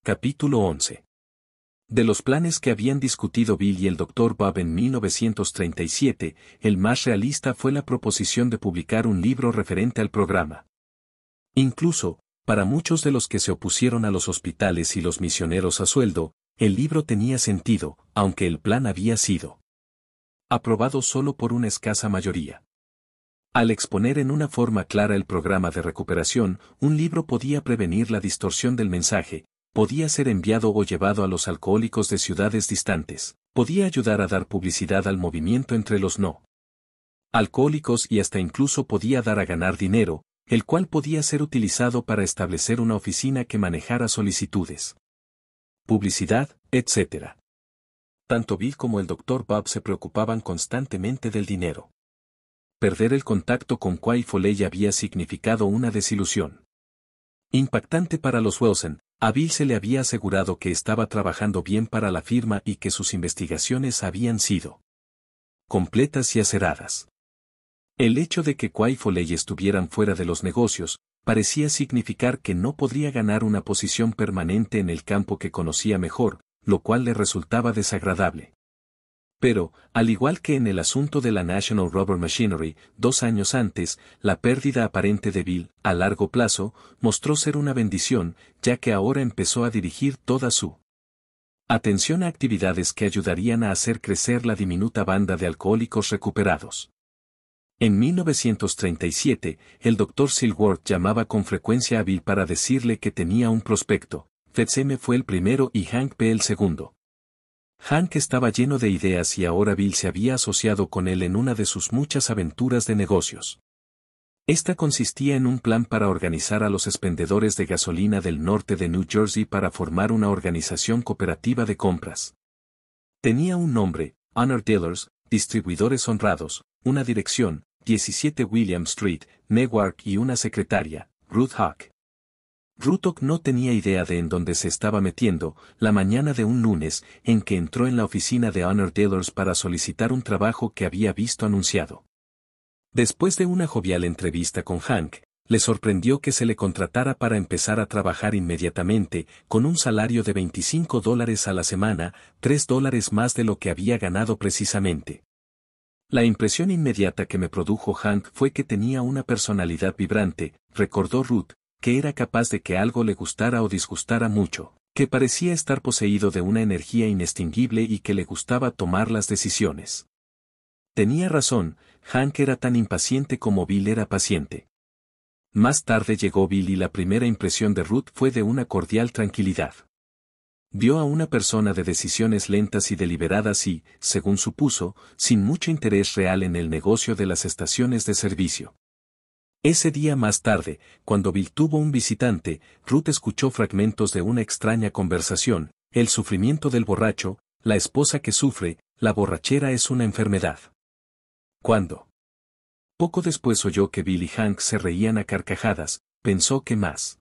Capítulo 11. De los planes que habían discutido Bill y el Dr. Bob en 1937, el más realista fue la proposición de publicar un libro referente al programa. Incluso, para muchos de los que se opusieron a los hospitales y los misioneros a sueldo, el libro tenía sentido, aunque el plan había sido aprobado solo por una escasa mayoría. Al exponer en una forma clara el programa de recuperación, un libro podía prevenir la distorsión del mensaje, podía ser enviado o llevado a los alcohólicos de ciudades distantes, podía ayudar a dar publicidad al movimiento entre los no alcohólicos y hasta incluso podía dar a ganar dinero, el cual podía ser utilizado para establecer una oficina que manejara solicitudes, publicidad, etc. Tanto Bill como el Dr. Bob se preocupaban constantemente del dinero. Perder el contacto con Quay Foley había significado una desilusión impactante para los Wilson. A Bill se le había asegurado que estaba trabajando bien para la firma y que sus investigaciones habían sido completas y aceradas. El hecho de que Quay Foley estuvieran fuera de los negocios, parecía significar que no podría ganar una posición permanente en el campo que conocía mejor, lo cual le resultaba desagradable. Pero, al igual que en el asunto de la National Rubber Machinery, 2 años antes, la pérdida aparente de Bill, a largo plazo, mostró ser una bendición, ya que ahora empezó a dirigir toda su atención a actividades que ayudarían a hacer crecer la diminuta banda de alcohólicos recuperados. En 1937, el Dr. Silworth llamaba con frecuencia a Bill para decirle que tenía un prospecto. Fitz M. fue el primero y Hank P. el segundo. Hank estaba lleno de ideas y ahora Bill se había asociado con él en una de sus muchas aventuras de negocios. Esta consistía en un plan para organizar a los expendedores de gasolina del norte de New Jersey para formar una organización cooperativa de compras. Tenía un nombre, Honor Dealers, distribuidores honrados, una dirección, 17 William Street, Newark y una secretaria, Ruth Hawk. Ruth Hawk no tenía idea de en dónde se estaba metiendo, la mañana de un lunes, en que entró en la oficina de Honor Dealers para solicitar un trabajo que había visto anunciado. Después de una jovial entrevista con Hank, le sorprendió que se le contratara para empezar a trabajar inmediatamente, con un salario de $25 a la semana, $3 más de lo que había ganado precisamente. La impresión inmediata que me produjo Hank fue que tenía una personalidad vibrante, recordó Ruth, que era capaz de que algo le gustara o disgustara mucho, que parecía estar poseído de una energía inextinguible y que le gustaba tomar las decisiones. Tenía razón, Hank era tan impaciente como Bill era paciente. Más tarde llegó Bill y la primera impresión de Ruth fue de una cordial tranquilidad. Vio a una persona de decisiones lentas y deliberadas y, según supuso, sin mucho interés real en el negocio de las estaciones de servicio. Ese día más tarde, cuando Bill tuvo un visitante, Ruth escuchó fragmentos de una extraña conversación, el sufrimiento del borracho, la esposa que sufre, la borrachera es una enfermedad. ¿Cuándo? Poco después oyó que Bill y Hank se reían a carcajadas, pensó que más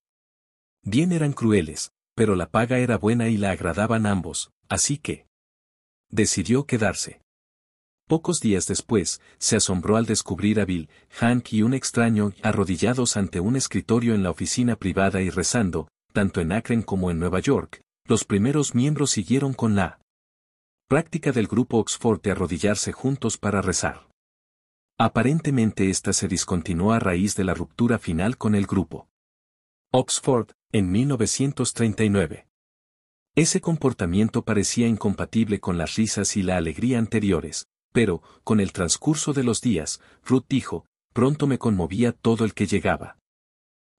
bien eran crueles, pero la paga era buena y la agradaban ambos, así que decidió quedarse. Pocos días después, se asombró al descubrir a Bill, Hank y un extraño arrodillados ante un escritorio en la oficina privada y rezando, tanto en Akron como en Nueva York. Los primeros miembros siguieron con la práctica del grupo Oxford de arrodillarse juntos para rezar. Aparentemente esta se discontinuó a raíz de la ruptura final con el grupo Oxford, en 1939. Ese comportamiento parecía incompatible con las risas y la alegría anteriores. Pero, con el transcurso de los días, Ruth dijo, pronto me conmovía todo el que llegaba.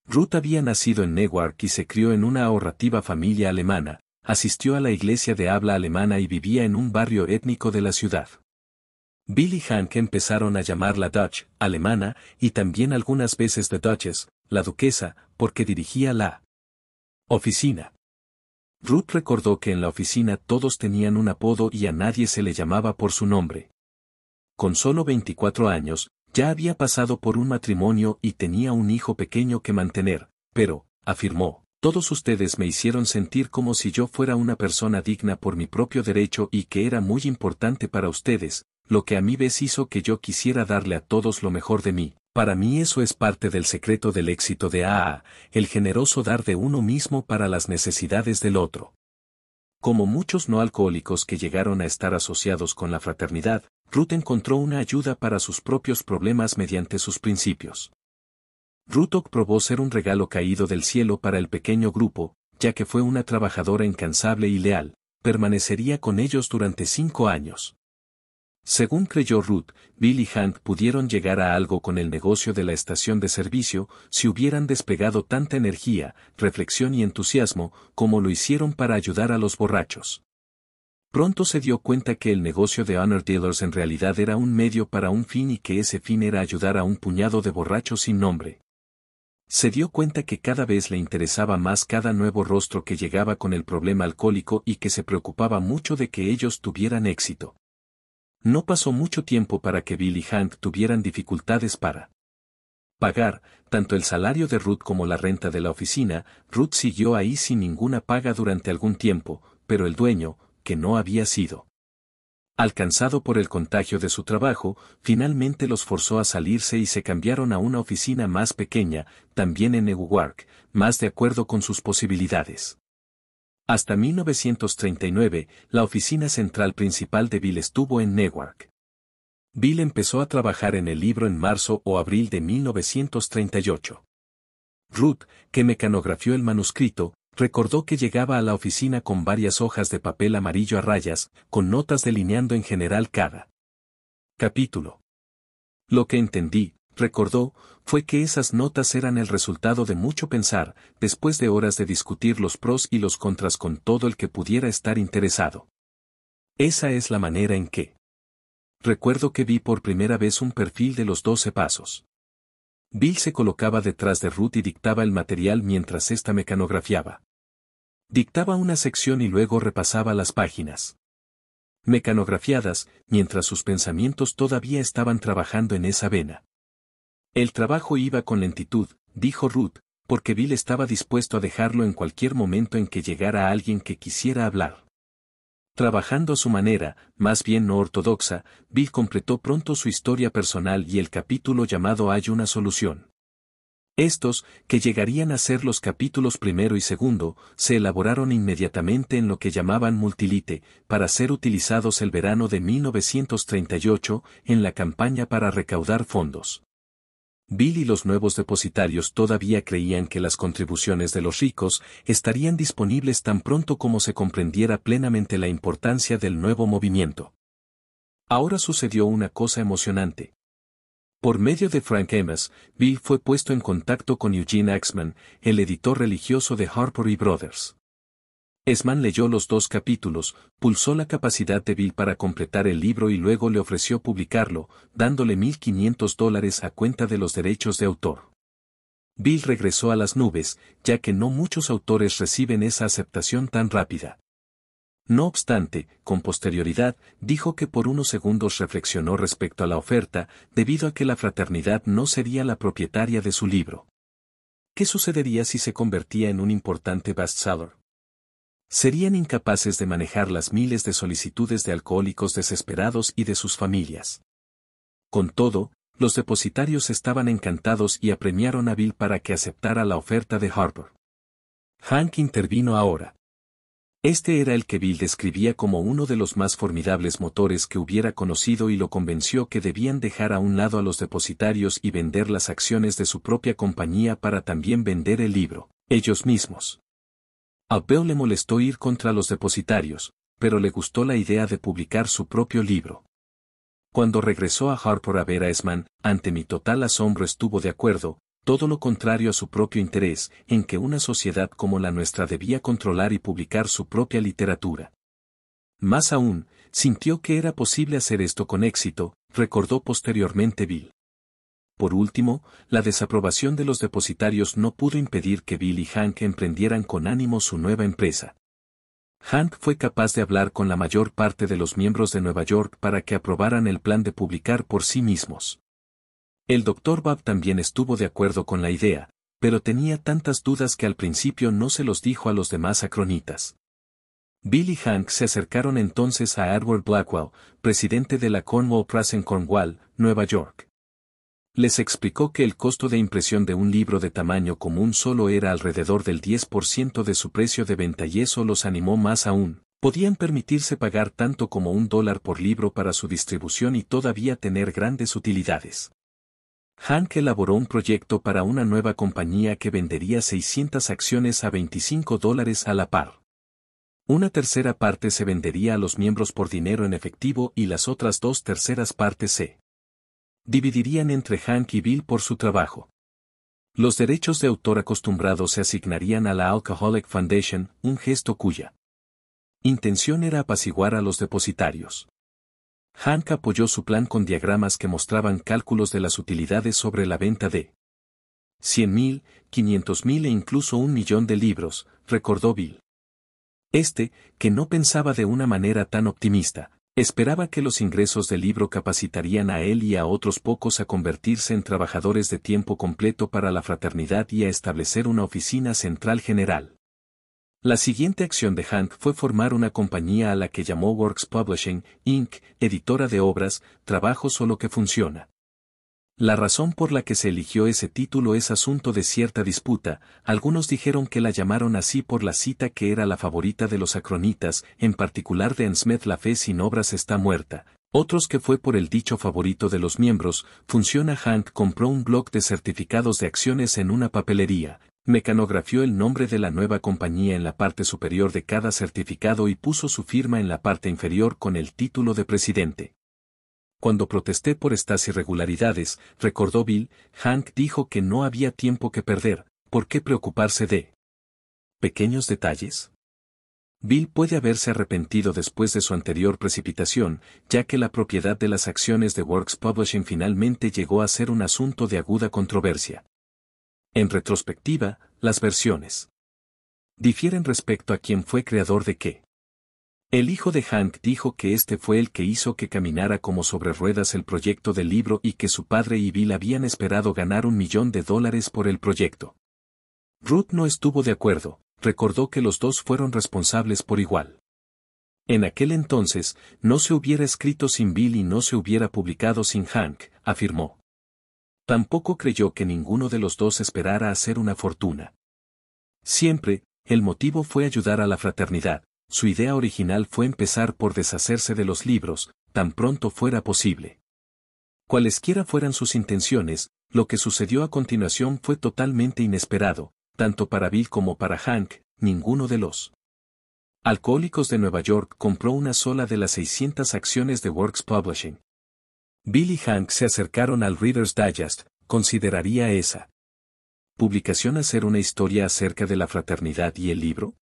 Ruth había nacido en Newark y se crió en una ahorrativa familia alemana, asistió a la iglesia de habla alemana y vivía en un barrio étnico de la ciudad. Bill y Hank empezaron a llamarla Dutch, alemana, y también algunas veces The Duchess, la duquesa, porque dirigía la oficina. Ruth recordó que en la oficina todos tenían un apodo y a nadie se le llamaba por su nombre. Con solo 24 años, ya había pasado por un matrimonio y tenía un hijo pequeño que mantener, pero, afirmó, todos ustedes me hicieron sentir como si yo fuera una persona digna por mi propio derecho y que era muy importante para ustedes, lo que a mi vez hizo que yo quisiera darle a todos lo mejor de mí, Para mí eso es parte del secreto del éxito de AA, el generoso dar de uno mismo para las necesidades del otro. Como muchos no alcohólicos que llegaron a estar asociados con la fraternidad, Ruth encontró una ayuda para sus propios problemas mediante sus principios. Ruth probó ser un regalo caído del cielo para el pequeño grupo, ya que fue una trabajadora incansable y leal, permanecería con ellos durante 5 años. Según creyó Ruth, Bill y Hank pudieron llegar a algo con el negocio de la estación de servicio si hubieran desplegado tanta energía, reflexión y entusiasmo como lo hicieron para ayudar a los borrachos. Pronto se dio cuenta que el negocio de Honor Dealers en realidad era un medio para un fin y que ese fin era ayudar a un puñado de borrachos sin nombre. Se dio cuenta que cada vez le interesaba más cada nuevo rostro que llegaba con el problema alcohólico y que se preocupaba mucho de que ellos tuvieran éxito. No pasó mucho tiempo para que Bill y Hank tuvieran dificultades para pagar, tanto el salario de Ruth como la renta de la oficina. Ruth siguió ahí sin ninguna paga durante algún tiempo, pero el dueño, que no había sido alcanzado por el contagio de su trabajo, finalmente los forzó a salirse y se cambiaron a una oficina más pequeña, también en Newark, más de acuerdo con sus posibilidades. Hasta 1939, la oficina central principal de Bill estuvo en Newark. Bill empezó a trabajar en el libro en marzo o abril de 1938. Ruth, que mecanografió el manuscrito, recordó que llegaba a la oficina con varias hojas de papel amarillo a rayas, con notas delineando en general cada capítulo. Lo que entendí, recordó, fue que esas notas eran el resultado de mucho pensar, después de horas de discutir los pros y los contras con todo el que pudiera estar interesado. Esa es la manera en que recuerdo que vi por primera vez un perfil de los 12 pasos. Bill se colocaba detrás de Ruth y dictaba el material mientras ésta mecanografiaba. Dictaba una sección y luego repasaba las páginas mecanografiadas, mientras sus pensamientos todavía estaban trabajando en esa vena. El trabajo iba con lentitud, dijo Ruth, porque Bill estaba dispuesto a dejarlo en cualquier momento en que llegara alguien que quisiera hablar. Trabajando a su manera, más bien no ortodoxa, Bill completó pronto su historia personal y el capítulo llamado Hay una solución. Estos, que llegarían a ser los capítulos primero y segundo, se elaboraron inmediatamente en lo que llamaban multilite, para ser utilizados el verano de 1938, en la campaña para recaudar fondos. Bill y los nuevos depositarios todavía creían que las contribuciones de los ricos estarían disponibles tan pronto como se comprendiera plenamente la importancia del nuevo movimiento. Ahora sucedió una cosa emocionante. Por medio de Frank Amos, Bill fue puesto en contacto con Eugene Axman, el editor religioso de Harper Brothers. Axman leyó los 2 capítulos, pulsó la capacidad de Bill para completar el libro y luego le ofreció publicarlo, dándole $1,500 a cuenta de los derechos de autor. Bill regresó a las nubes, ya que no muchos autores reciben esa aceptación tan rápida. No obstante, con posterioridad, dijo que por unos segundos reflexionó respecto a la oferta, debido a que la fraternidad no sería la propietaria de su libro. ¿Qué sucedería si se convertía en un importante bestseller? Serían incapaces de manejar las miles de solicitudes de alcohólicos desesperados y de sus familias. Con todo, los depositarios estaban encantados y apremiaron a Bill para que aceptara la oferta de Harper. Hank intervino ahora. Este era el que Bill describía como uno de los más formidables motores que hubiera conocido y lo convenció que debían dejar a un lado a los depositarios y vender las acciones de su propia compañía para también vender el libro, ellos mismos. A Bill le molestó ir contra los depositarios, pero le gustó la idea de publicar su propio libro. Cuando regresó a Harper a ver a Axman, ante mi total asombro estuvo de acuerdo, todo lo contrario a su propio interés, en que una sociedad como la nuestra debía controlar y publicar su propia literatura. Más aún, sintió que era posible hacer esto con éxito, recordó posteriormente Bill. Por último, la desaprobación de los depositarios no pudo impedir que Bill y Hank emprendieran con ánimo su nueva empresa. Hank fue capaz de hablar con la mayor parte de los miembros de Nueva York para que aprobaran el plan de publicar por sí mismos. El Dr. Bob también estuvo de acuerdo con la idea, pero tenía tantas dudas que al principio no se los dijo a los demás acronitas. Bill y Hank se acercaron entonces a Edward Blackwell, presidente de la Cornwall Press en Cornwall, Nueva York. Les explicó que el costo de impresión de un libro de tamaño común solo era alrededor del 10% de su precio de venta y eso los animó más aún. Podían permitirse pagar tanto como $1 por libro para su distribución y todavía tener grandes utilidades. Hank elaboró un proyecto para una nueva compañía que vendería 600 acciones a $25 a la par. Una tercera parte se vendería a los miembros por dinero en efectivo y las otras 2/3 partes se dividirían entre Hank y Bill por su trabajo. Los derechos de autor acostumbrados se asignarían a la Alcoholic Foundation, un gesto cuya intención era apaciguar a los depositarios. Hank apoyó su plan con diagramas que mostraban cálculos de las utilidades sobre la venta de 100,000, 500,000 e incluso 1,000,000 de libros, recordó Bill. Que no pensaba de una manera tan optimista, esperaba que los ingresos del libro capacitarían a él y a otros pocos a convertirse en trabajadores de tiempo completo para la fraternidad y a establecer una oficina central general. La siguiente acción de Hank fue formar una compañía a la que llamó Works Publishing, Inc., editora de obras, trabajo solo que funciona. La razón por la que se eligió ese título es asunto de cierta disputa. Algunos dijeron que la llamaron así por la cita que era la favorita de los acronitas, en particular de Anne Smith: la fe sin obras está muerta. Otros que fue por el dicho favorito de los miembros. Funciona. Hank compró un bloc de certificados de acciones en una papelería, mecanografió el nombre de la nueva compañía en la parte superior de cada certificado y puso su firma en la parte inferior con el título de presidente. Cuando protesté por estas irregularidades, recordó Bill, Hank dijo que no había tiempo que perder. ¿Por qué preocuparse de pequeños detalles? Bill puede haberse arrepentido después de su anterior precipitación, ya que la propiedad de las acciones de Works Publishing finalmente llegó a ser un asunto de aguda controversia. En retrospectiva, las versiones difieren respecto a quién fue creador de qué. El hijo de Hank dijo que este fue el que hizo que caminara como sobre ruedas el proyecto del libro y que su padre y Bill habían esperado ganar $1,000,000 por el proyecto. Ruth no estuvo de acuerdo, recordó que los dos fueron responsables por igual. En aquel entonces, no se hubiera escrito sin Bill y no se hubiera publicado sin Hank, afirmó. Tampoco creyó que ninguno de los dos esperara hacer una fortuna. Siempre, el motivo fue ayudar a la fraternidad. Su idea original fue empezar por deshacerse de los libros, tan pronto fuera posible. Cualesquiera fueran sus intenciones, lo que sucedió a continuación fue totalmente inesperado, tanto para Bill como para Hank. Ninguno de los alcohólicos de Nueva York compró una sola de las 600 acciones de Works Publishing. Bill y Hank se acercaron al Reader's Digest. ¿Consideraría esa publicación hacer una historia acerca de la fraternidad y el libro?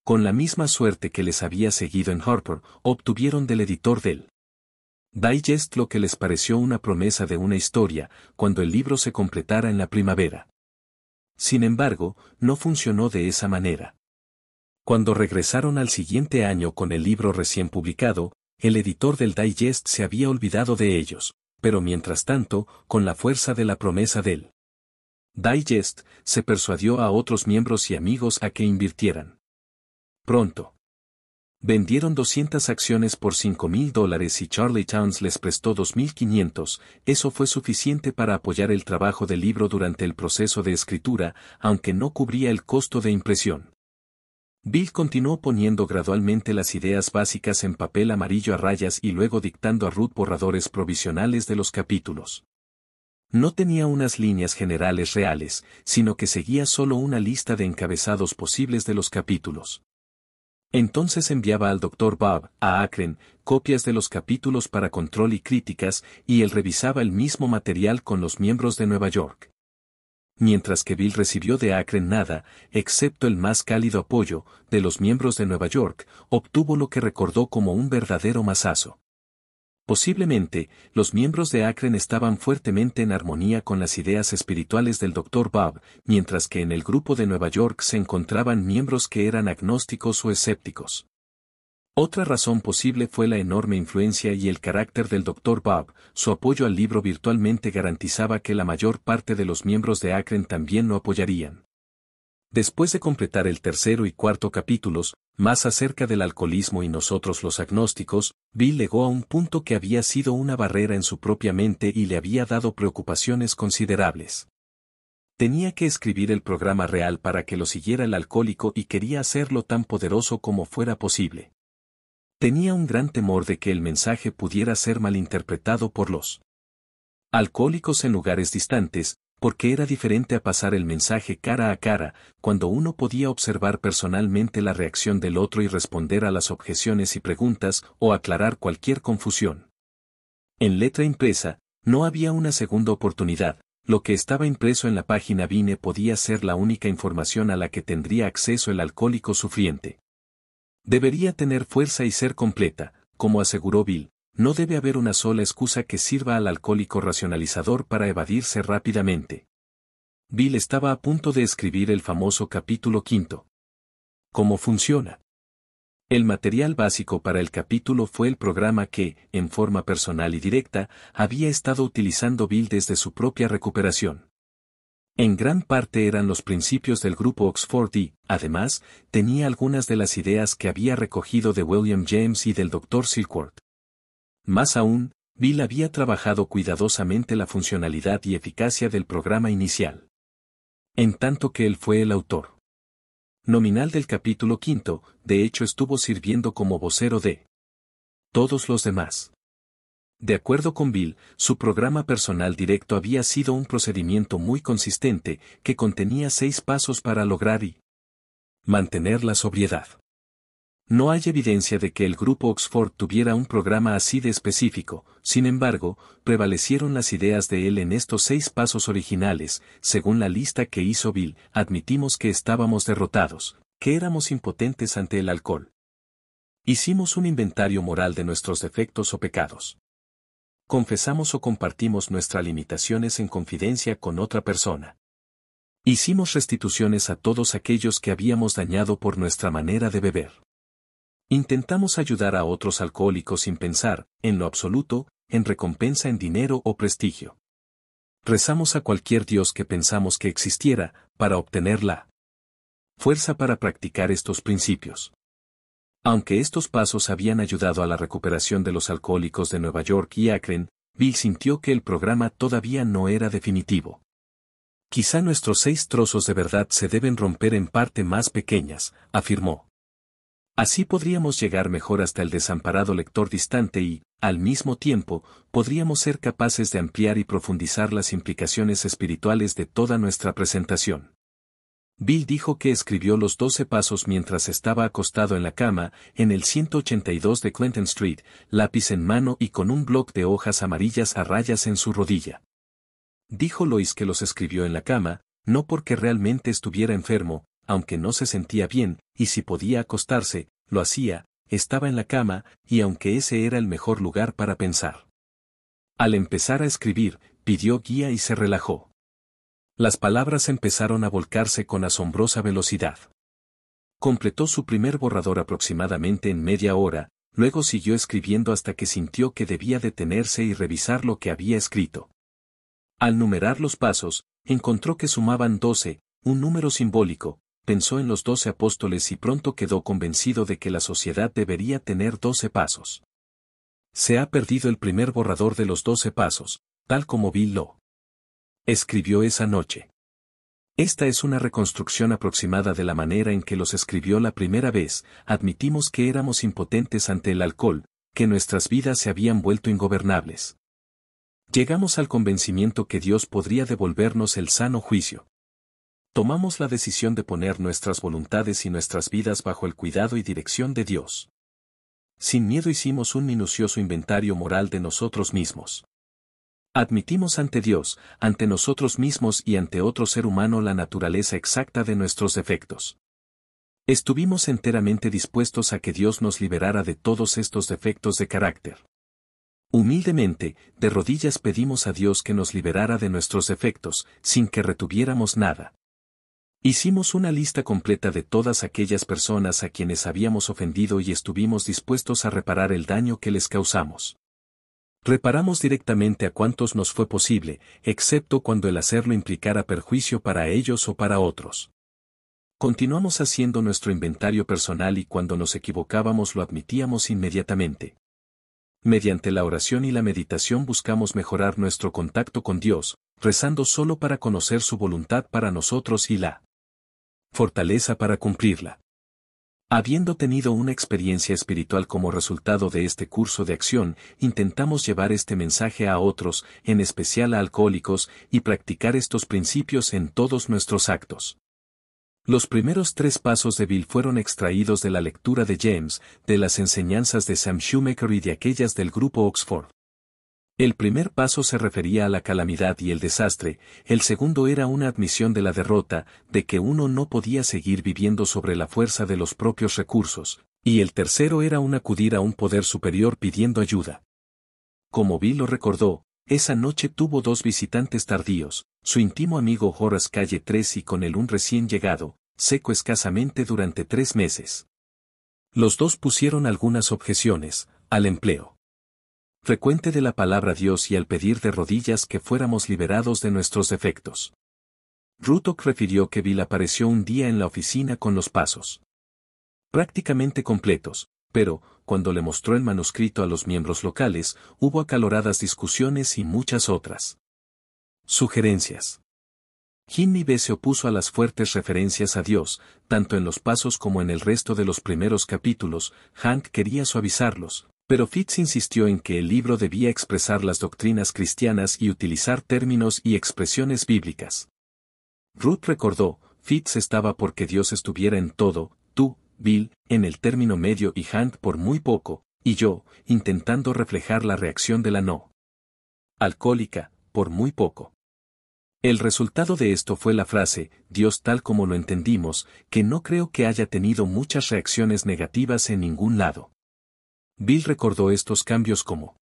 Con la misma suerte que les había seguido en Harper, obtuvieron del editor del Digest lo que les pareció una promesa de una historia, cuando el libro se completara en la primavera. Sin embargo, no funcionó de esa manera. Cuando regresaron al siguiente año con el libro recién publicado, el editor del Digest se había olvidado de ellos, pero mientras tanto, con la fuerza de la promesa del Digest, se persuadió a otros miembros y amigos a que invirtieran. Pronto vendieron 200 acciones por $5,000 y Charlie Towns les prestó 2,500. Eso fue suficiente para apoyar el trabajo del libro durante el proceso de escritura, aunque no cubría el costo de impresión. Bill continuó poniendo gradualmente las ideas básicas en papel amarillo a rayas y luego dictando a Ruth borradores provisionales de los capítulos. No tenía unas líneas generales reales, sino que seguía solo una lista de encabezados posibles de los capítulos. Entonces enviaba al Dr. Bob, a Akron, copias de los capítulos para control y críticas, y él revisaba el mismo material con los miembros de Nueva York. Mientras que Bill recibió de Akron nada, excepto el más cálido apoyo, de los miembros de Nueva York, obtuvo lo que recordó como un verdadero mazazo. Posiblemente, los miembros de Akron estaban fuertemente en armonía con las ideas espirituales del Dr. Bob, mientras que en el grupo de Nueva York se encontraban miembros que eran agnósticos o escépticos. Otra razón posible fue la enorme influencia y el carácter del Dr. Bob. Su apoyo al libro virtualmente garantizaba que la mayor parte de los miembros de Akron también lo apoyarían. Después de completar el tercero y cuarto capítulos, más acerca del alcoholismo y nosotros los agnósticos, Bill llegó a un punto que había sido una barrera en su propia mente y le había dado preocupaciones considerables. Tenía que escribir el programa real para que lo siguiera el alcohólico y quería hacerlo tan poderoso como fuera posible. Tenía un gran temor de que el mensaje pudiera ser malinterpretado por los alcohólicos en lugares distantes, porque era diferente a pasar el mensaje cara a cara, cuando uno podía observar personalmente la reacción del otro y responder a las objeciones y preguntas o aclarar cualquier confusión. En letra impresa, no había una segunda oportunidad, lo que estaba impreso en la página Vine podía ser la única información a la que tendría acceso el alcohólico sufriente. Debería tener fuerza y ser completa, como aseguró Bill. No debe haber una sola excusa que sirva al alcohólico racionalizador para evadirse rápidamente. Bill estaba a punto de escribir el famoso capítulo 5. ¿Cómo funciona? El material básico para el capítulo fue el programa que, en forma personal y directa, había estado utilizando Bill desde su propia recuperación. En gran parte eran los principios del grupo Oxford y, además, tenía algunas de las ideas que había recogido de William James y del Dr. Silkworth. Más aún, Bill había trabajado cuidadosamente la funcionalidad y eficacia del programa inicial. En tanto que él fue el autor nominal del capítulo 5, de hecho estuvo sirviendo como vocero de todos los demás. De acuerdo con Bill, su programa personal directo había sido un procedimiento muy consistente, que contenía 6 pasos para lograr y mantener la sobriedad. No hay evidencia de que el grupo Oxford tuviera un programa así de específico, sin embargo, prevalecieron las ideas de él en estos 6 pasos originales. Según la lista que hizo Bill, admitimos que estábamos derrotados, que éramos impotentes ante el alcohol. Hicimos un inventario moral de nuestros defectos o pecados. Confesamos o compartimos nuestras limitaciones en confidencia con otra persona. Hicimos restituciones a todos aquellos que habíamos dañado por nuestra manera de beber. Intentamos ayudar a otros alcohólicos sin pensar, en lo absoluto, en recompensa en dinero o prestigio. Rezamos a cualquier Dios que pensamos que existiera, para obtener la fuerza para practicar estos principios. Aunque estos pasos habían ayudado a la recuperación de los alcohólicos de Nueva York y Akron, Bill sintió que el programa todavía no era definitivo. Quizá nuestros 6 trozos de verdad se deben romper en parte más pequeñas, afirmó. Así podríamos llegar mejor hasta el desamparado lector distante y, al mismo tiempo, podríamos ser capaces de ampliar y profundizar las implicaciones espirituales de toda nuestra presentación. Bill dijo que escribió los 12 pasos mientras estaba acostado en la cama, en el 182 de Clinton Street, lápiz en mano y con un bloc de hojas amarillas a rayas en su rodilla. Dijo Lois que los escribió en la cama, no porque realmente estuviera enfermo, aunque no se sentía bien, y si podía acostarse, lo hacía, estaba en la cama, y aunque ese era el mejor lugar para pensar. Al empezar a escribir, pidió guía y se relajó. Las palabras empezaron a volcarse con asombrosa velocidad. Completó su primer borrador aproximadamente en media hora, luego siguió escribiendo hasta que sintió que debía detenerse y revisar lo que había escrito. Al numerar los pasos, encontró que sumaban 12, un número simbólico. Pensó en los 12 apóstoles y pronto quedó convencido de que la sociedad debería tener 12 pasos. Se ha perdido el primer borrador de los 12 pasos, tal como Bill lo escribió esa noche. Esta es una reconstrucción aproximada de la manera en que los escribió la primera vez. Admitimos que éramos impotentes ante el alcohol, que nuestras vidas se habían vuelto ingobernables. Llegamos al convencimiento que Dios podría devolvernos el sano juicio. Tomamos la decisión de poner nuestras voluntades y nuestras vidas bajo el cuidado y dirección de Dios. Sin miedo hicimos un minucioso inventario moral de nosotros mismos. Admitimos ante Dios, ante nosotros mismos y ante otro ser humano la naturaleza exacta de nuestros defectos. Estuvimos enteramente dispuestos a que Dios nos liberara de todos estos defectos de carácter. Humildemente, de rodillas pedimos a Dios que nos liberara de nuestros defectos, sin que retuviéramos nada. Hicimos una lista completa de todas aquellas personas a quienes habíamos ofendido y estuvimos dispuestos a reparar el daño que les causamos. Reparamos directamente a cuantos nos fue posible, excepto cuando el hacerlo implicara perjuicio para ellos o para otros. Continuamos haciendo nuestro inventario personal y cuando nos equivocábamos lo admitíamos inmediatamente. Mediante la oración y la meditación buscamos mejorar nuestro contacto con Dios, rezando solo para conocer su voluntad para nosotros y la fortaleza para cumplirla. Habiendo tenido una experiencia espiritual como resultado de este curso de acción, intentamos llevar este mensaje a otros, en especial a alcohólicos, y practicar estos principios en todos nuestros actos. Los primeros 3 pasos de Bill fueron extraídos de la lectura de James, de las enseñanzas de Sam Shoemaker y de aquellas del grupo Oxford. El primer paso se refería a la calamidad y el desastre, el segundo era una admisión de la derrota, de que uno no podía seguir viviendo sobre la fuerza de los propios recursos, y el tercero era un acudir a un poder superior pidiendo ayuda. Como Bill lo recordó, esa noche tuvo 2 visitantes tardíos, su íntimo amigo Horace Calle 3 y con él un recién llegado, seco escasamente durante 3 meses. Los dos pusieron algunas objeciones, al empleo frecuente de la palabra Dios y al pedir de rodillas que fuéramos liberados de nuestros defectos. Rutok refirió que Bill apareció un día en la oficina con los pasos prácticamente completos, pero, cuando le mostró el manuscrito a los miembros locales, hubo acaloradas discusiones y muchas otras sugerencias. Jimmy B. se opuso a las fuertes referencias a Dios, tanto en los pasos como en el resto de los primeros capítulos. Hank quería suavizarlos, pero Fitz insistió en que el libro debía expresar las doctrinas cristianas y utilizar términos y expresiones bíblicas. Ruth recordó, Fitz estaba porque Dios estuviera en todo, tú, Bill, en el término medio y Hank por muy poco, y yo, intentando reflejar la reacción de la no alcohólica, por muy poco. El resultado de esto fue la frase, Dios tal como lo entendimos, que no creo que haya tenido muchas reacciones negativas en ningún lado. Bill recordó estos cambios como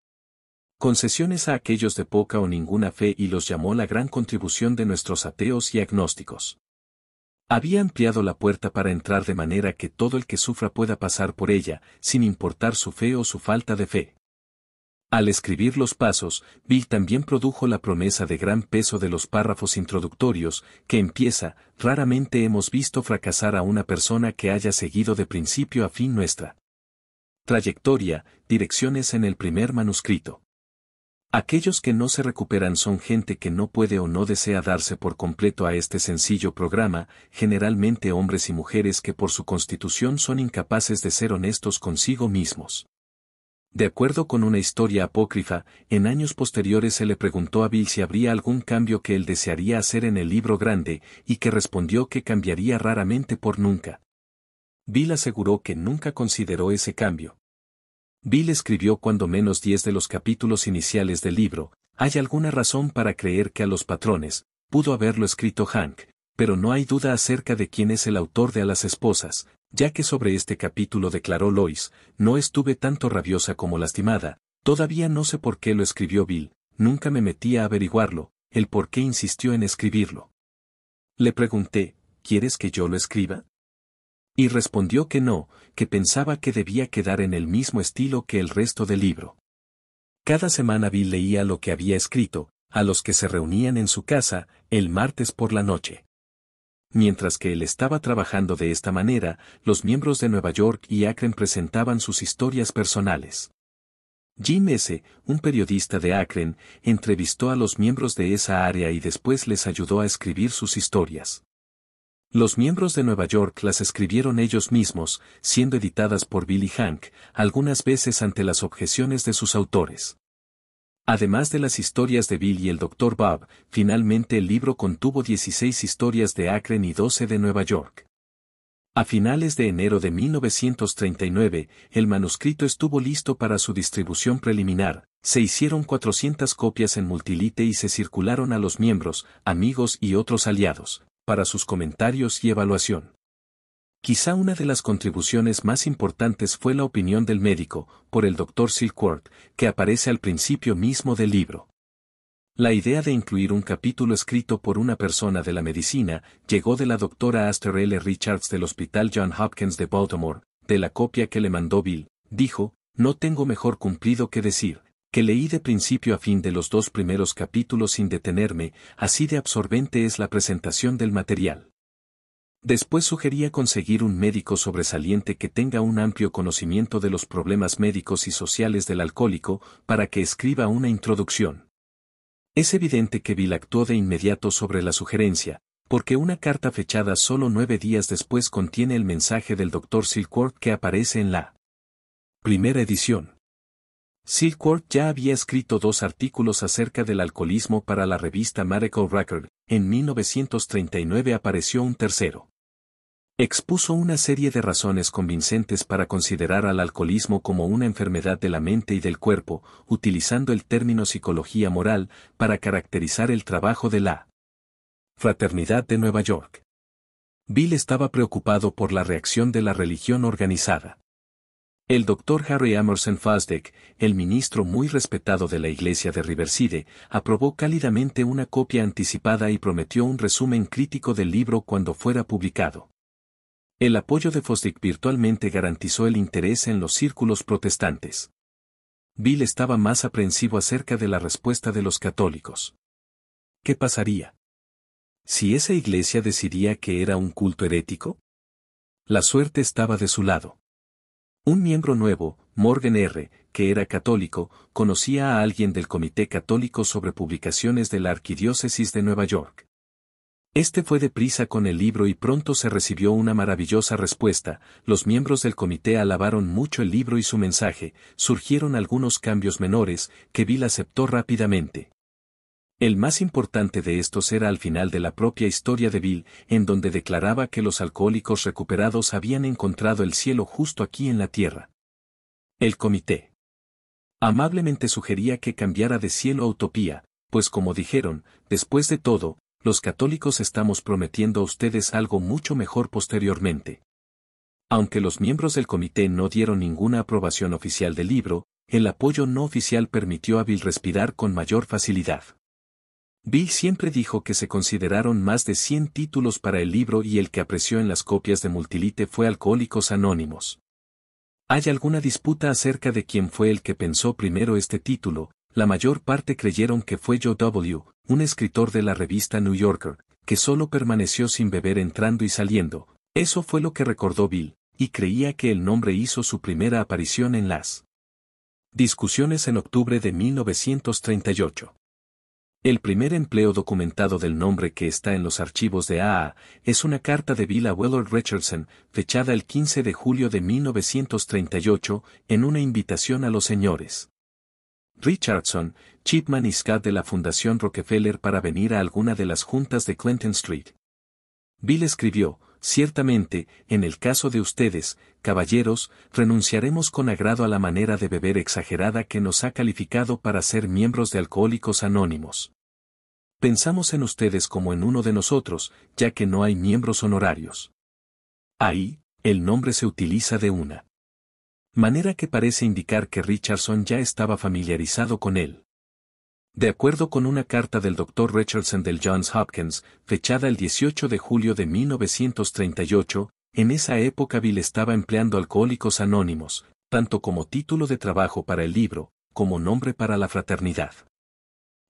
concesiones a aquellos de poca o ninguna fe y los llamó la gran contribución de nuestros ateos y agnósticos. Había ampliado la puerta para entrar de manera que todo el que sufra pueda pasar por ella, sin importar su fe o su falta de fe. Al escribir los pasos, Bill también produjo la promesa de gran peso de los párrafos introductorios, que empieza, raramente hemos visto fracasar a una persona que haya seguido de principio a fin nuestra trayectoria, direcciones en el primer manuscrito. Aquellos que no se recuperan son gente que no puede o no desea darse por completo a este sencillo programa, generalmente hombres y mujeres que por su constitución son incapaces de ser honestos consigo mismos. De acuerdo con una historia apócrifa, en años posteriores se le preguntó a Bill si habría algún cambio que él desearía hacer en el libro grande, y que respondió que cambiaría raramente por nunca. Bill aseguró que nunca consideró ese cambio. Bill escribió cuando menos 10 de los capítulos iniciales del libro. Hay alguna razón para creer que a los patrones, pudo haberlo escrito Hank, pero no hay duda acerca de quién es el autor de A las esposas, ya que sobre este capítulo declaró Lois, no estuve tanto rabiosa como lastimada, todavía no sé por qué lo escribió Bill, nunca me metí a averiguarlo, el por qué insistió en escribirlo. Le pregunté, ¿quieres que yo lo escriba? Y respondió que no, que pensaba que debía quedar en el mismo estilo que el resto del libro. Cada semana Bill leía lo que había escrito, a los que se reunían en su casa, el martes por la noche. Mientras que él estaba trabajando de esta manera, los miembros de Nueva York y Akron presentaban sus historias personales. Jim S., un periodista de Akron, entrevistó a los miembros de esa área y después les ayudó a escribir sus historias. Los miembros de Nueva York las escribieron ellos mismos, siendo editadas por Bill y Hank, algunas veces ante las objeciones de sus autores. Además de las historias de Bill y el Dr. Bob, finalmente el libro contuvo 16 historias de Akron y 12 de Nueva York. A finales de enero de 1939, el manuscrito estuvo listo para su distribución preliminar, se hicieron 400 copias en multilite y se circularon a los miembros, amigos y otros aliados, para sus comentarios y evaluación. Quizá una de las contribuciones más importantes fue la opinión del médico, por el Dr. Silkworth, que aparece al principio mismo del libro. La idea de incluir un capítulo escrito por una persona de la medicina llegó de la doctora Aster L. Richards del Hospital John Hopkins de Baltimore, de la copia que le mandó Bill, dijo, no tengo mejor cumplido que decir, que leí de principio a fin de los 2 primeros capítulos sin detenerme, así de absorbente es la presentación del material. Después sugería conseguir un médico sobresaliente que tenga un amplio conocimiento de los problemas médicos y sociales del alcohólico, para que escriba una introducción. Es evidente que Bill actuó de inmediato sobre la sugerencia, porque una carta fechada solo 9 días después contiene el mensaje del Dr. Silkworth que aparece en la primera edición. Silkworth ya había escrito 2 artículos acerca del alcoholismo para la revista Medical Record, en 1939 apareció un tercero. Expuso una serie de razones convincentes para considerar al alcoholismo como una enfermedad de la mente y del cuerpo, utilizando el término psicología moral para caracterizar el trabajo de la Fraternidad de Nueva York. Bill estaba preocupado por la reacción de la religión organizada. El Dr. Harry Emerson Fosdick, el ministro muy respetado de la iglesia de Riverside, aprobó cálidamente una copia anticipada y prometió un resumen crítico del libro cuando fuera publicado. El apoyo de Fosdick virtualmente garantizó el interés en los círculos protestantes. Bill estaba más aprensivo acerca de la respuesta de los católicos. ¿Qué pasaría si esa iglesia decidía que era un culto herético? La suerte estaba de su lado. Un miembro nuevo, Morgan R., que era católico, conocía a alguien del Comité Católico sobre Publicaciones de la Arquidiócesis de Nueva York. Este fue deprisa con el libro y pronto se recibió una maravillosa respuesta. Los miembros del comité alabaron mucho el libro y su mensaje, surgieron algunos cambios menores, que Bill aceptó rápidamente. El más importante de estos era al final de la propia historia de Bill, en donde declaraba que los alcohólicos recuperados habían encontrado el cielo justo aquí en la tierra. El comité amablemente sugería que cambiara de cielo a utopía, pues como dijeron, después de todo, los católicos estamos prometiendo a ustedes algo mucho mejor posteriormente. Aunque los miembros del comité no dieron ninguna aprobación oficial del libro, el apoyo no oficial permitió a Bill respirar con mayor facilidad. Bill siempre dijo que se consideraron más de 100 títulos para el libro y el que apreció en las copias de Multilite fue Alcohólicos Anónimos. Hay alguna disputa acerca de quién fue el que pensó primero este título. La mayor parte creyeron que fue Joe W., un escritor de la revista New Yorker, que solo permaneció sin beber entrando y saliendo. Eso fue lo que recordó Bill, y creía que el nombre hizo su primera aparición en las discusiones en octubre de 1938. El primer empleo documentado del nombre que está en los archivos de AA es una carta de Bill a Willard Richardson, fechada el 15 de julio de 1938, en una invitación a los señores Richardson, Chipman y Scott de la Fundación Rockefeller para venir a alguna de las juntas de Clinton Street. Bill escribió, ciertamente, en el caso de ustedes, caballeros, renunciaremos con agrado a la manera de beber exagerada que nos ha calificado para ser miembros de Alcohólicos Anónimos. Pensamos en ustedes como en uno de nosotros, ya que no hay miembros honorarios. Ahí, el nombre se utiliza de una manera que parece indicar que Richardson ya estaba familiarizado con él. De acuerdo con una carta del Dr. Richardson del Johns Hopkins, fechada el 18 de julio de 1938, en esa época Bill estaba empleando Alcohólicos Anónimos, tanto como título de trabajo para el libro, como nombre para la fraternidad.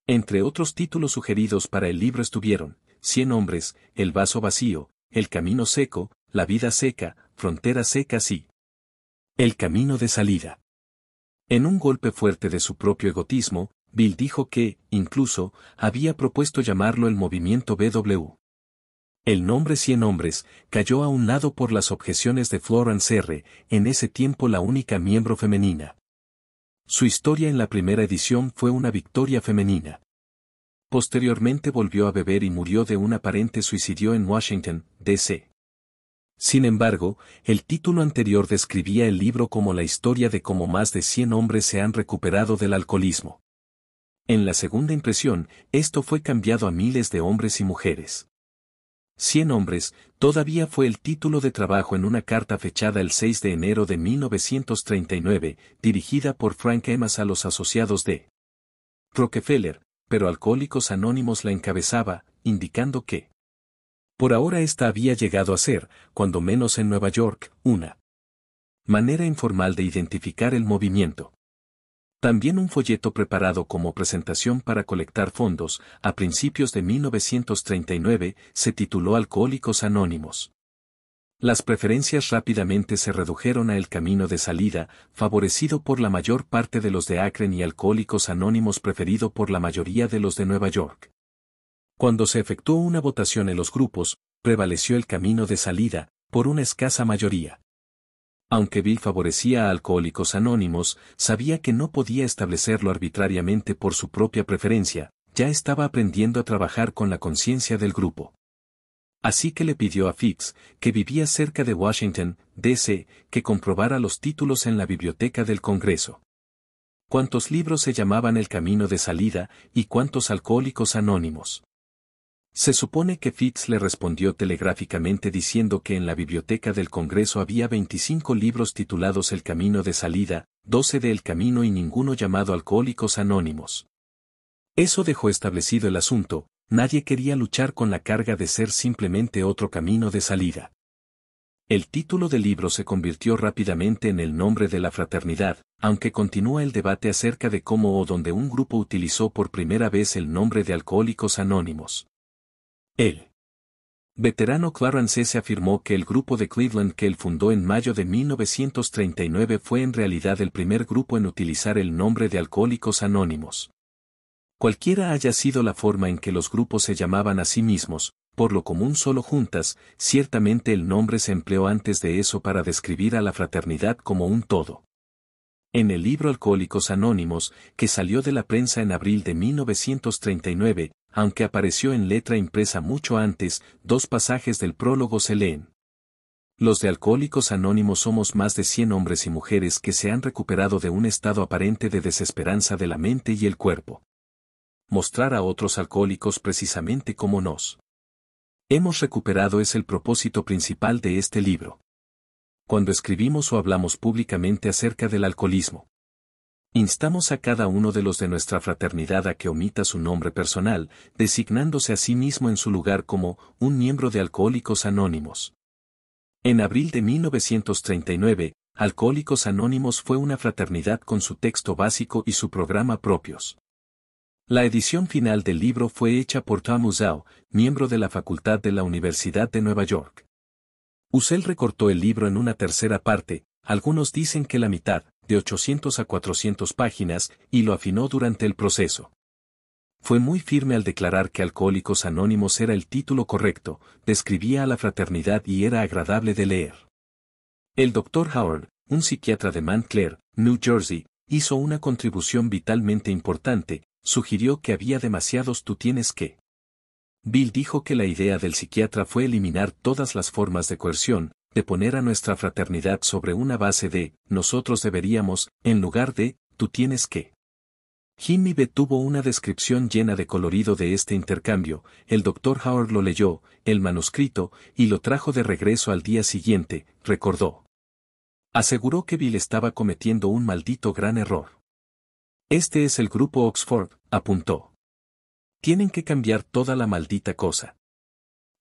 Entre otros títulos sugeridos para el libro estuvieron, 100 hombres, El vaso vacío, El camino seco, La vida seca, Fronteras secas y El camino de salida. En un golpe fuerte de su propio egotismo, Bill dijo que, incluso, había propuesto llamarlo el movimiento BW. El nombre 100 hombres cayó a un lado por las objeciones de Florence R., en ese tiempo la única miembro femenina. Su historia en la primera edición fue una victoria femenina. Posteriormente volvió a beber y murió de un aparente suicidio en Washington, D.C. Sin embargo, el título anterior describía el libro como la historia de cómo más de 100 hombres se han recuperado del alcoholismo. En la segunda impresión, esto fue cambiado a miles de hombres y mujeres. 100 hombres, todavía fue el título de trabajo en una carta fechada el 6 de enero de 1939, dirigida por Frank Emas a los asociados de Rockefeller, pero Alcohólicos Anónimos la encabezaba, indicando que por ahora esta había llegado a ser, cuando menos en Nueva York, una manera informal de identificar el movimiento. También un folleto preparado como presentación para colectar fondos, a principios de 1939, se tituló Alcohólicos Anónimos. Las preferencias rápidamente se redujeron a El Camino de Salida, favorecido por la mayor parte de los de Akron, y Alcohólicos Anónimos, preferido por la mayoría de los de Nueva York. Cuando se efectuó una votación en los grupos, prevaleció El Camino de Salida, por una escasa mayoría. Aunque Bill favorecía a Alcohólicos Anónimos, sabía que no podía establecerlo arbitrariamente por su propia preferencia, ya estaba aprendiendo a trabajar con la conciencia del grupo. Así que le pidió a Fitz, que vivía cerca de Washington, D.C., que comprobara los títulos en la biblioteca del Congreso. ¿Cuántos libros se llamaban El Camino de Salida, y cuántos Alcohólicos Anónimos? Se supone que Fitz le respondió telegráficamente diciendo que en la biblioteca del Congreso había 25 libros titulados El Camino de Salida, 12 de El Camino y ninguno llamado Alcohólicos Anónimos. Eso dejó establecido el asunto. Nadie quería luchar con la carga de ser simplemente otro camino de salida. El título del libro se convirtió rápidamente en el nombre de la fraternidad, aunque continúa el debate acerca de cómo o dónde un grupo utilizó por primera vez el nombre de Alcohólicos Anónimos. El veterano Clarence S. afirmó que el grupo de Cleveland que él fundó en mayo de 1939 fue en realidad el primer grupo en utilizar el nombre de Alcohólicos Anónimos. Cualquiera haya sido la forma en que los grupos se llamaban a sí mismos, por lo común solo juntas, ciertamente el nombre se empleó antes de eso para describir a la fraternidad como un todo. En el libro Alcohólicos Anónimos, que salió de la prensa en abril de 1939, aunque apareció en letra impresa mucho antes, 2 pasajes del prólogo se leen. Los de Alcohólicos Anónimos somos más de 100 hombres y mujeres que se han recuperado de un estado aparente de desesperanza de la mente y el cuerpo. Mostrar a otros alcohólicos precisamente como nos hemos recuperado es el propósito principal de este libro. Cuando escribimos o hablamos públicamente acerca del alcoholismo, instamos a cada uno de los de nuestra fraternidad a que omita su nombre personal, designándose a sí mismo en su lugar como un miembro de Alcohólicos Anónimos. En abril de 1939, Alcohólicos Anónimos fue una fraternidad con su texto básico y su programa propios. La edición final del libro fue hecha por Tom Uzzell, miembro de la facultad de la Universidad de Nueva York. Uzzell recortó el libro en una tercera parte, algunos dicen que la mitad, de 800 a 400 páginas, y lo afinó durante el proceso. Fue muy firme al declarar que Alcohólicos Anónimos era el título correcto, describía a la fraternidad y era agradable de leer. El Dr. Howard, un psiquiatra de Montclair, New Jersey, hizo una contribución vitalmente importante. Sugirió que había demasiados tú tienes que. Bill dijo que la idea del psiquiatra fue eliminar todas las formas de coerción, de poner a nuestra fraternidad sobre una base de, nosotros deberíamos, en lugar de, tú tienes que. Jimmy B. tuvo una descripción llena de colorido de este intercambio, el Dr. Howard lo leyó, el manuscrito, y lo trajo de regreso al día siguiente, recordó. Aseguró que Bill estaba cometiendo un maldito gran error. Este es el grupo Oxford, apuntó. Tienen que cambiar toda la maldita cosa.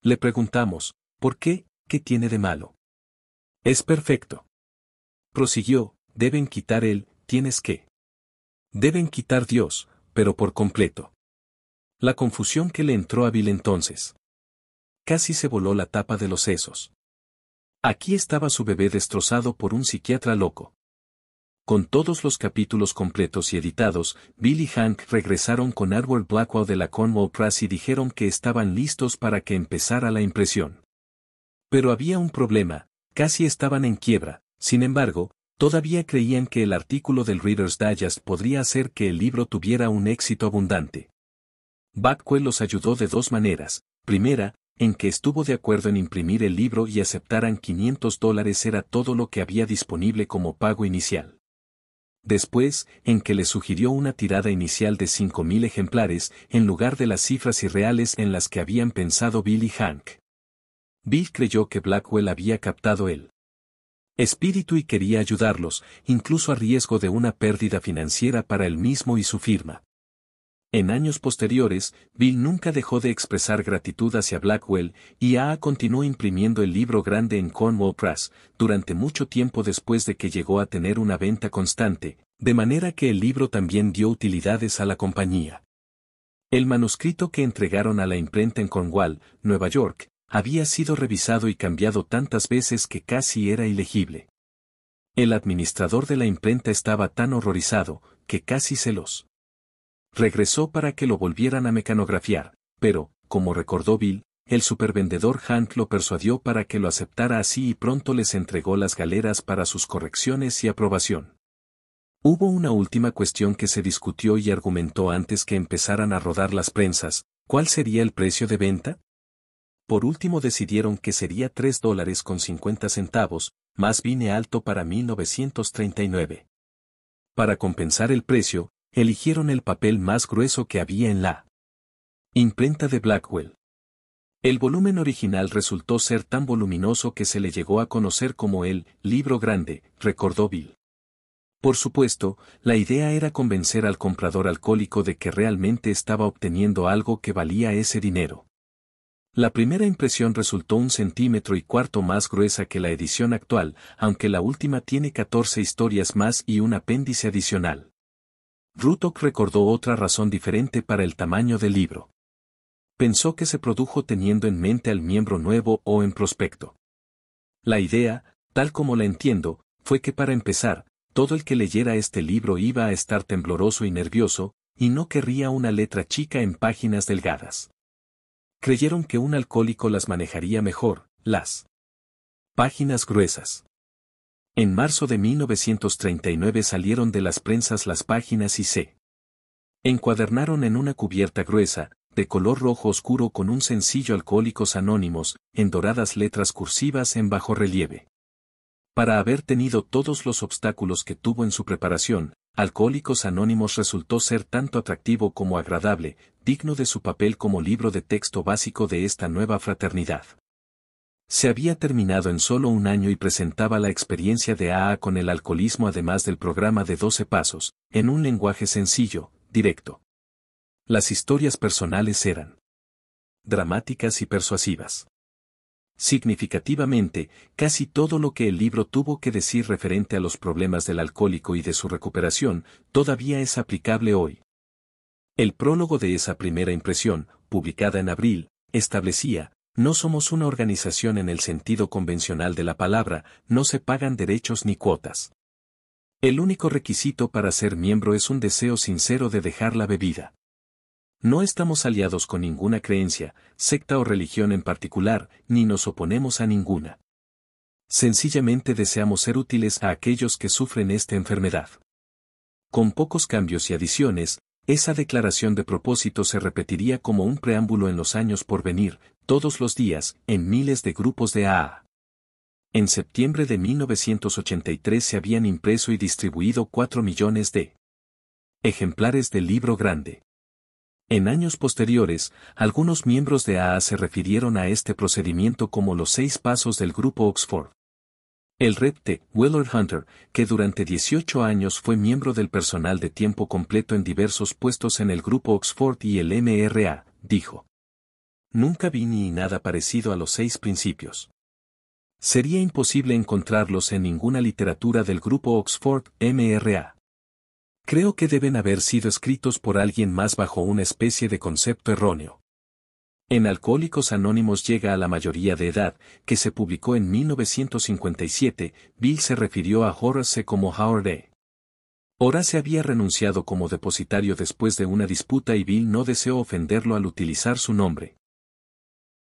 Le preguntamos, ¿por qué? ¿Qué tiene de malo? Es perfecto. Prosiguió, deben quitar el, tienes que. Deben quitar Dios, pero por completo. La confusión que le entró a Bill entonces. Casi se voló la tapa de los sesos. Aquí estaba su bebé destrozado por un psiquiatra loco. Con todos los capítulos completos y editados, Bill y Hank regresaron con Edward Blackwell de la Cornwall Press y dijeron que estaban listos para que empezara la impresión. Pero había un problema, casi estaban en quiebra, sin embargo, todavía creían que el artículo del Reader's Digest podría hacer que el libro tuviera un éxito abundante. Blackwell los ayudó de 2 maneras, primera, en que estuvo de acuerdo en imprimir el libro y aceptaran $500 era todo lo que había disponible como pago inicial. Después, en que le sugirió una tirada inicial de 5,000 ejemplares, en lugar de las cifras irreales en las que habían pensado Bill y Hank. Bill creyó que Blackwell había captado el espíritu y quería ayudarlos, incluso a riesgo de una pérdida financiera para él mismo y su firma. En años posteriores, Bill nunca dejó de expresar gratitud hacia Blackwell, y continuó imprimiendo el libro grande en Cornwall Press, durante mucho tiempo después de que llegó a tener una venta constante, de manera que el libro también dio utilidades a la compañía. El manuscrito que entregaron a la imprenta en Cornwall, Nueva York, había sido revisado y cambiado tantas veces que casi era ilegible. El administrador de la imprenta estaba tan horrorizado, que casi se los regresó para que lo volvieran a mecanografiar, pero, como recordó Bill, el supervendedor Hank lo persuadió para que lo aceptara así y pronto les entregó las galeras para sus correcciones y aprobación. Hubo una última cuestión que se discutió y argumentó antes que empezaran a rodar las prensas: ¿cuál sería el precio de venta? Por último decidieron que sería $3.50, más bien alto para 1939. Para compensar el precio, eligieron el papel más grueso que había en la imprenta de Blackwell. El volumen original resultó ser tan voluminoso que se le llegó a conocer como el libro grande, recordó Bill. Por supuesto, la idea era convencer al comprador alcohólico de que realmente estaba obteniendo algo que valía ese dinero. La primera impresión resultó 1,25 centímetros más gruesa que la edición actual, aunque la última tiene 14 historias más y un apéndice adicional. Rutok recordó otra razón diferente para el tamaño del libro. Pensó que se produjo teniendo en mente al miembro nuevo o en prospecto. La idea, tal como la entiendo, fue que para empezar, todo el que leyera este libro iba a estar tembloroso y nervioso, y no querría una letra chica en páginas delgadas. Creyeron que un alcohólico las manejaría mejor, las páginas gruesas. En marzo de 1939 salieron de las prensas las páginas y se encuadernaron en una cubierta gruesa, de color rojo oscuro con un sencillo Alcohólicos Anónimos, en doradas letras cursivas en bajorrelieve. Para haber tenido todos los obstáculos que tuvo en su preparación, Alcohólicos Anónimos resultó ser tanto atractivo como agradable, digno de su papel como libro de texto básico de esta nueva fraternidad. Se había terminado en solo un año y presentaba la experiencia de AA con el alcoholismo además del programa de 12 pasos, en un lenguaje sencillo, directo. Las historias personales eran dramáticas y persuasivas. Significativamente, casi todo lo que el libro tuvo que decir referente a los problemas del alcohólico y de su recuperación, todavía es aplicable hoy. El prólogo de esa primera impresión, publicada en abril, establecía: no somos una organización en el sentido convencional de la palabra, no se pagan derechos ni cuotas. El único requisito para ser miembro es un deseo sincero de dejar la bebida. No estamos aliados con ninguna creencia, secta o religión en particular, ni nos oponemos a ninguna. Sencillamente deseamos ser útiles a aquellos que sufren esta enfermedad. Con pocos cambios y adiciones, esa declaración de propósito se repetiría como un preámbulo en los años por venir, todos los días, en miles de grupos de AA. En septiembre de 1983 se habían impreso y distribuido 4 millones de ejemplares del libro grande. En años posteriores, algunos miembros de AA se refirieron a este procedimiento como los 6 pasos del Grupo Oxford. El Rev. Willard Hunter, que durante 18 años fue miembro del personal de tiempo completo en diversos puestos en el Grupo Oxford y el MRA, dijo: nunca vi ni nada parecido a los 6 principios. Sería imposible encontrarlos en ninguna literatura del Grupo Oxford, MRA. Creo que deben haber sido escritos por alguien más bajo una especie de concepto erróneo. En Alcohólicos Anónimos llega a la mayoría de edad, que se publicó en 1957, Bill se refirió a Horace como Howard E. Horace había renunciado como depositario después de una disputa y Bill no deseó ofenderlo al utilizar su nombre.